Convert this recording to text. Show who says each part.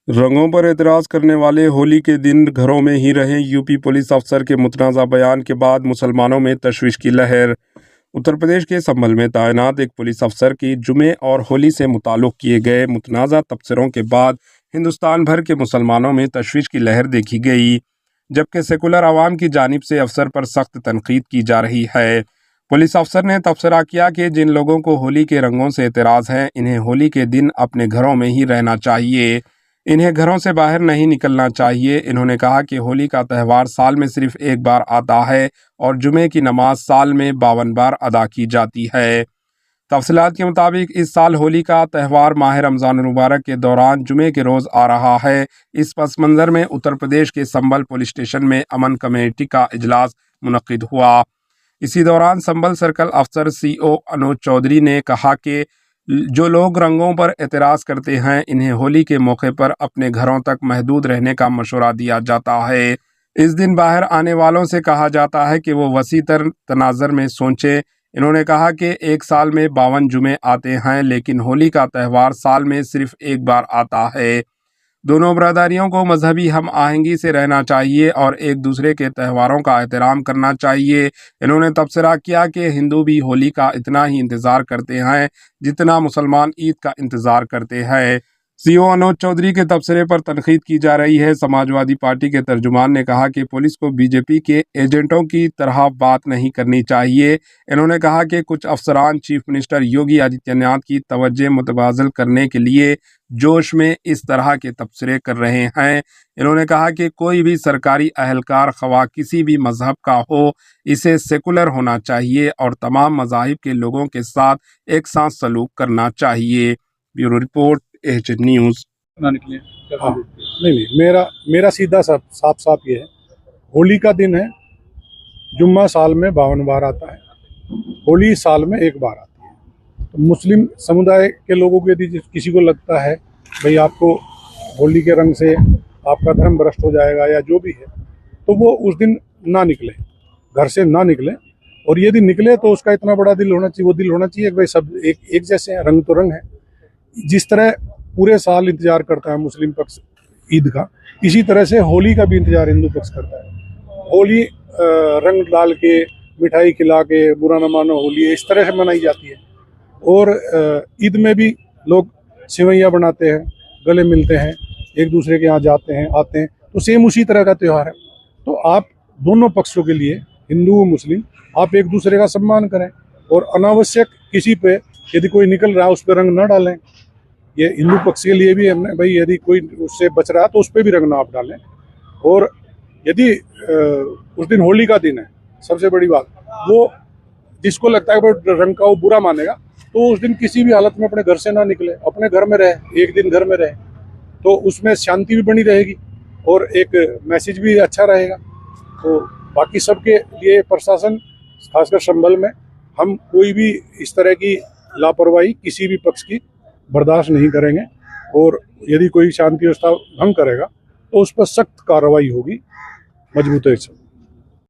Speaker 1: रंगों पर एतराज़ करने वाले होली के दिन घरों में ही रहें। यूपी पुलिस अफसर के मुतनाज़ा बयान के बाद मुसलमानों में तशवीश की लहर। उत्तर प्रदेश के संभल में तैनात एक पुलिस अफसर की जुमे और होली से मुताल्लुक़ किए गए मुतनाज़ा तबसरों के बाद हिंदुस्तान भर के मुसलमानों में तशवीश की लहर देखी गई, जबकि सेकुलर आवाम की जानिब से अफसर पर सख्त तनकीद की जा रही है। पुलिस अफसर ने तबसरा किया कि जिन लोगों को होली के रंगों से एतराज़ है, इन्हें होली के दिन अपने घरों में ही रहना चाहिए, इन्हें घरों से बाहर नहीं निकलना चाहिए। इन्होंने कहा कि होली का त्यौहार साल में सिर्फ एक बार आता है और जुमे की नमाज साल में 52 बार अदा की जाती है। तफसीलात के मुताबिक इस साल होली का त्यौहार माह रमज़ान मुबारक के दौरान जुमे के रोज़ आ रहा है। इस पस मंज़र में उत्तर प्रदेश के संभल पुलिस स्टेशन में अमन कमेटी का इजलास मुनक्किद हुआ। इसी दौरान संभल सर्कल अफसर CO अनुज चौधरी ने कहा कि जो लोग रंगों पर एतराज़ करते हैं, इन्हें होली के मौके पर अपने घरों तक महदूद रहने का मशवरा दिया जाता है। इस दिन बाहर आने वालों से कहा जाता है कि वो वसीतर तनाज़र में सोचें। इन्होंने कहा कि एक साल में 52 जुमे आते हैं, लेकिन होली का त्यौहार साल में सिर्फ एक बार आता है। दोनों बरादरियों को मजहबी हम आहंगी से रहना चाहिए और एक दूसरे के त्योहारों का एहतराम करना चाहिए। इन्होंने तबसरा किया कि हिंदू भी होली का इतना ही इंतज़ार करते हैं जितना मुसलमान ईद का इंतज़ार करते हैं। CO अनुज चौधरी के तबसरे पर तनकीद की जा रही है। समाजवादी पार्टी के तर्जुमान ने कहा कि पुलिस को BJP के एजेंटों की तरह बात नहीं करनी चाहिए। इन्होंने कहा कि कुछ अफसरान चीफ मिनिस्टर योगी आदित्यनाथ की तवज्जो मुतबादल करने के लिए जोश में इस तरह के तबसरे कर रहे हैं। इन्होंने कहा कि कोई भी सरकारी अहलकार ख्वाह किसी भी मजहब का हो, इसे सेकुलर होना चाहिए और तमाम मज़ाहिब के लोगों के साथ एक साथ सलूक करना चाहिए। Bureau report, AHN news.
Speaker 2: ना निकले।
Speaker 3: हाँ, नहीं, मेरा सीधा साफ ये है, होली का दिन है, जुम्मा साल में 52 बार आता है, होली साल में एक बार आती है। तो मुस्लिम समुदाय के लोगों को यदि किसी को लगता है भाई आपको होली के रंग से आपका धर्म भ्रष्ट हो जाएगा या जो भी है, तो वो उस दिन ना निकले, घर से ना निकले। और यदि निकले तो उसका इतना बड़ा दिल होना चाहिए, वो दिल होना चाहिए कि भाई सब एक जैसे हैं, रंग तो रंग है। जिस तरह पूरे साल इंतजार करता है मुस्लिम पक्ष ईद का, इसी तरह से होली का भी इंतजार हिंदू पक्ष करता है। होली रंग डाल के, मिठाई खिला के, बुरा न मानो होली, इस तरह से मनाई जाती है। और ईद में भी लोग सेवैयाँ बनाते हैं, गले मिलते हैं, एक दूसरे के यहाँ जाते हैं, आते हैं, तो सेम उसी तरह का त्यौहार है। तो आप दोनों पक्षों के लिए, हिंदू मुस्लिम, आप एक दूसरे का सम्मान करें और अनावश्यक किसी पे यदि कोई निकल रहा है उस पर रंग न डालें। ये हिंदू पक्ष के लिए भी हमने भाई, यदि कोई उससे बच रहा है तो उस पर भी रंग ना आप डालें। और यदि उस दिन होली का दिन है, सबसे बड़ी बात, वो जिसको लगता है कि रंग का वो बुरा मानेगा, तो उस दिन किसी भी हालत में अपने घर से ना निकले, अपने घर में रहे, एक दिन घर में रहे, तो उसमें शांति भी बनी रहेगी और एक मैसेज भी अच्छा रहेगा। तो बाकी सबके लिए प्रशासन, खासकर संभल में, हम कोई भी इस तरह की लापरवाही किसी भी पक्ष की बर्दाश्त नहीं करेंगे। और यदि कोई शांति व्यवस्था भंग करेगा तो उस पर सख्त कार्रवाई होगी, मजबूती से।